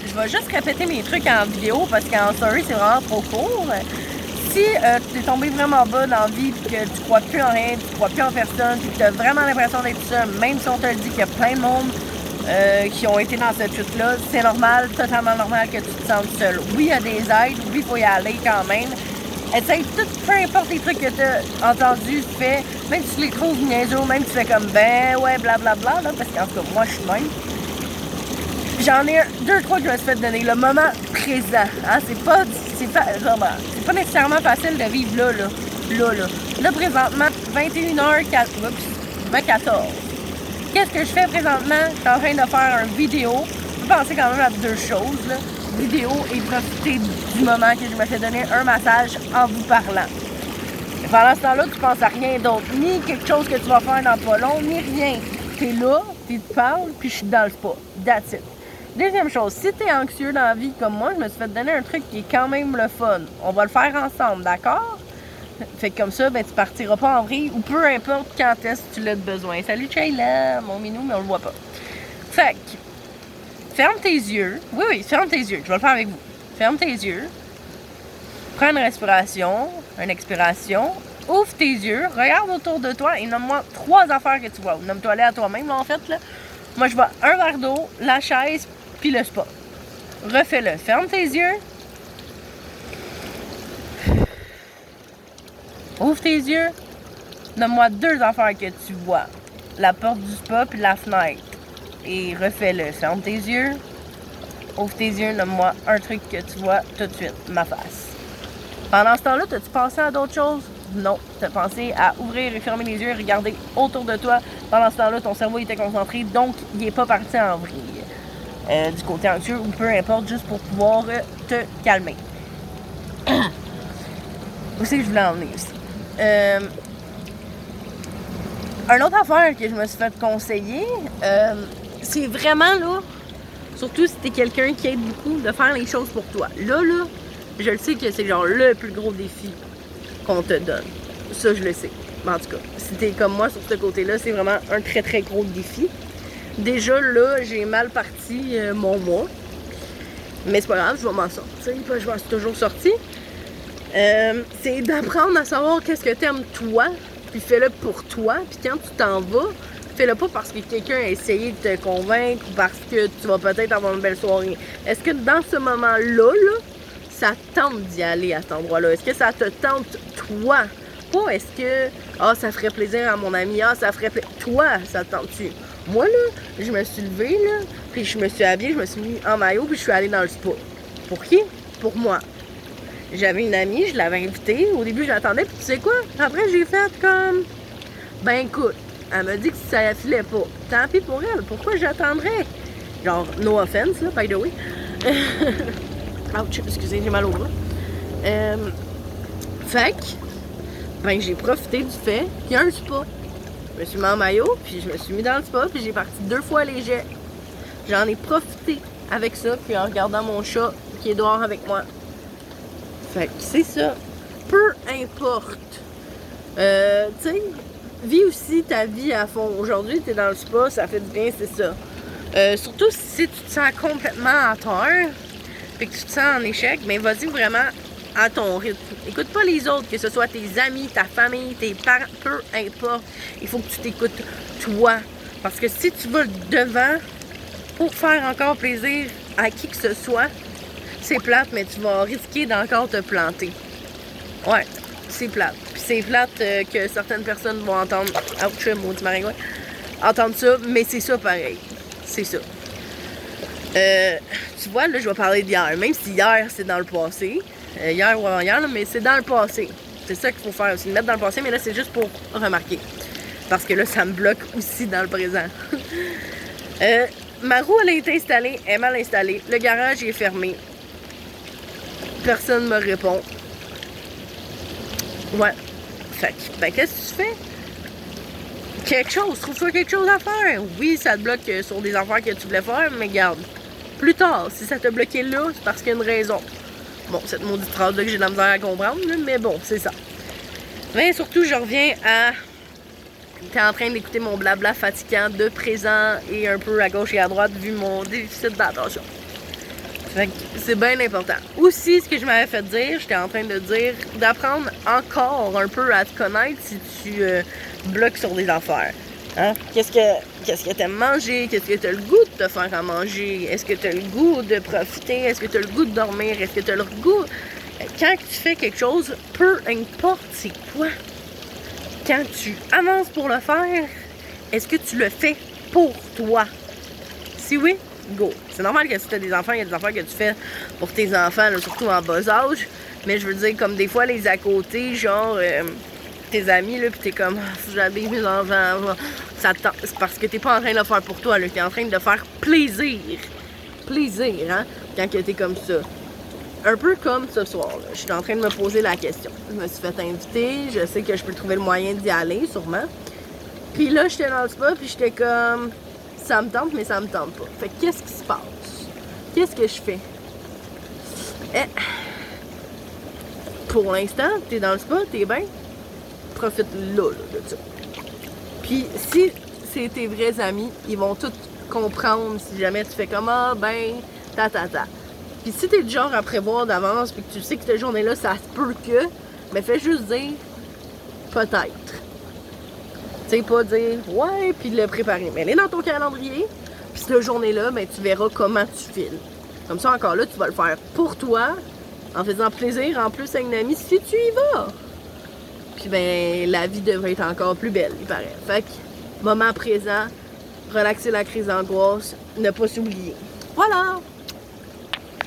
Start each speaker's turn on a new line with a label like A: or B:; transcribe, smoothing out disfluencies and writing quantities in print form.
A: je vais juste répéter mes trucs en vidéo parce qu'en story, c'est vraiment trop court. Si tu es tombé vraiment bas dans la vie, que tu crois plus en rien, tu crois plus en personne, puis que tu as vraiment l'impression d'être seul, même si on te le dit qu'il y a plein de monde qui ont été dans cette chute-là, c'est normal, totalement normal que tu te sentes seul. Oui, il y a des aides, oui, il faut y aller quand même. Essaye tout, peu importe les trucs que tu as entendus, fait, même si tu les trouves niaiseux, même si tu fais comme ben ouais, blablabla, là, parce qu'en tout cas, moi, je suis même. J'en ai deux, trois que je me suis fait donner. Le moment présent, hein, c'est pas nécessairement facile de vivre là. Là, présentement, 21h14. Qu'est-ce que je fais présentement? Je suis en train de faire une vidéo. Je peux penser quand même à deux choses, là. Vidéo et profiter du moment que je me fais donner un massage en vous parlant. Et pendant ce temps-là, tu penses à rien d'autre, ni quelque chose que tu vas faire dans pas long, ni rien. T'es là, tu parles, puis je suis dans le spa. That's it. Deuxième chose, si t'es anxieux dans la vie comme moi, je me suis fait donner un truc qui est quand même le fun. On va le faire ensemble, d'accord? Fait que comme ça, ben tu partiras pas en vrille ou peu importe quand est-ce que tu l'as besoin. Salut Chayla, mon minou, mais on le voit pas. Fait que ferme tes yeux. Oui, ferme tes yeux. Je vais le faire avec vous. Ferme tes yeux. Prends une respiration, une expiration. Ouvre tes yeux. Regarde autour de toi et nomme-moi 3 affaires que tu vois. Nomme-toi les à toi-même, là, en fait. Là. Moi, je vois un verre d'eau, la chaise, puis le spa. Refais-le. Ferme tes yeux. Ouvre tes yeux. Nomme-moi 2 affaires que tu vois. La porte du spa puis la fenêtre. Et refais-le. Ferme tes yeux. Ouvre tes yeux, nomme-moi un truc que tu vois tout de suite, ma face. Pendant ce temps-là, t'as-tu pensé à d'autres choses? Non. T'as pensé à ouvrir et fermer les yeux et regarder autour de toi. Pendant ce temps-là, ton cerveau était concentré, donc il n'est pas parti en vrille. Du côté anxieux ou peu importe, juste pour pouvoir te calmer. Où c'est que je voulais en venir aussi? Une autre affaire que je me suis fait conseiller, c'est vraiment là, surtout si t'es quelqu'un qui aide beaucoup, de faire les choses pour toi. Là, je le sais que c'est genre le plus gros défi qu'on te donne. Ça, je le sais. Mais en tout cas, si t'es comme moi sur ce côté-là, c'est vraiment un très très gros défi. Déjà là, j'ai mal parti mon mois. Mais c'est pas grave, je vais m'en sortir. Je m'en suis toujours sortie. C'est d'apprendre à savoir qu'est-ce que t'aimes toi, puis fais-le pour toi. Puis quand tu t'en vas, fais-le pas parce que quelqu'un a essayé de te convaincre ou parce que tu vas peut-être avoir une belle soirée. Est-ce que dans ce moment-là, ça tente d'y aller à cet endroit-là? Est-ce que ça te tente toi? Pas est-ce que ça ferait plaisir à mon ami, ça ferait plaisir. Toi, ça te tente-tu? Moi là, je me suis levée là, puis je me suis habillée, je me suis mis en maillot, puis je suis allée dans le spa. Pour qui? Pour moi. J'avais une amie, je l'avais invitée. Au début, j'attendais, puis tu sais quoi? Après, j'ai fait comme... Ben écoute, elle m'a dit que ça filait pas. Tant pis pour elle, pourquoi j'attendrais? Genre, no offense, là, by the way. Ouch, excusez, j'ai mal au bras. Fait que, ben j'ai profité du fait qu'il y a un spa. Je me suis mis en maillot, puis je me suis mis dans le spa, puis j'ai parti 2 fois léger. J'en ai profité avec ça, puis en regardant mon chat qui est dehors avec moi. Fait que c'est ça. Peu importe. Tu sais, vis aussi ta vie à fond. Aujourd'hui, t'es dans le spa, ça fait du bien, c'est ça. Surtout si tu te sens complètement à terre, puis que tu te sens en échec, mais vas-y vraiment à ton rythme. Écoute pas les autres, que ce soit tes amis, ta famille, tes parents, peu importe. Il faut que tu t'écoutes toi. Parce que si tu vas devant pour faire encore plaisir à qui que ce soit, c'est plate, mais tu vas risquer d'encore te planter. Ouais, c'est plate. Puis c'est plate que certaines personnes vont entendre, ouch, maudit maringouin, entendre ça, mais c'est ça pareil. C'est ça. Tu vois, là, je vais parler d'hier. Même si hier, c'est dans le passé. Hier ou avant-hier, mais c'est dans le passé. C'est ça qu'il faut faire aussi, le mettre dans le passé, mais là, c'est juste pour remarquer. Parce que là, ça me bloque aussi dans le présent. Ma roue, elle a été installée, elle est mal installée. Le garage est fermé. Personne ne me répond. Ouais. Fait que, ben, qu'est-ce que tu fais? Quelque chose, trouve-toi quelque chose à faire. Oui, ça te bloque sur des affaires que tu voulais faire, mais garde. Plus tard, si ça t'a bloqué là, c'est parce qu'il y a une raison. Bon, cette maudite phrase-là que j'ai de la misère à comprendre, mais bon, c'est ça. Mais surtout, je reviens à... T'es en train d'écouter mon blabla fatigant de présent et un peu à gauche et à droite vu mon déficit d'attention. Fait que c'est bien important. Aussi, ce que je m'avais fait dire, j'étais en train de dire d'apprendre encore un peu à te connaître si tu bloques sur des affaires. Hein? Qu'est-ce que t'aimes manger? Qu'est-ce que t'as le goût de te faire à manger? Est-ce que t'as le goût de profiter? Est-ce que t'as le goût de dormir? Est-ce que t'as le goût... Quand tu fais quelque chose, peu importe c'est quoi, quand tu avances pour le faire, est-ce que tu le fais pour toi? Si oui, go. C'est normal que si tu as des enfants, il y a des affaires que tu fais pour tes enfants, là, surtout en bas âge. Mais je veux dire, comme des fois, les à côté, genre, tes amis, là, pis t'es comme, faut que j'habille mes enfants. C'est parce que t'es pas en train de le faire pour toi, là. T'es en train de faire plaisir. Plaisir, hein, quand t'es comme ça. Un peu comme ce soir, là. Je suis en train de me poser la question. Je me suis fait inviter, je sais que je peux trouver le moyen d'y aller, sûrement. Puis là, j'étais dans le spa, puis j'étais comme... Ça me tente, mais ça me tente pas. Fait que qu'est-ce qui se passe? Qu'est-ce que je fais? Pour l'instant, t'es dans le spa, t'es bien. Profite là, de ça. Puis si c'est tes vrais amis, ils vont tout comprendre si jamais tu fais comme ah ben ta. Puis si t'es du genre à prévoir d'avance puis que tu sais que cette journée-là, ça se peut que, mais fais juste dire peut-être. Tu sais, pas dire ouais, puis le préparer. Mais elle est dans ton calendrier, puis cette journée-là, ben tu verras comment tu files. Comme ça, encore là, tu vas le faire pour toi, en faisant plaisir, en plus à une amie, si tu y vas. Puis ben, la vie devrait être encore plus belle, il paraît. Fait que, moment présent, relaxer la crise d'angoisse, ne pas s'oublier. Voilà!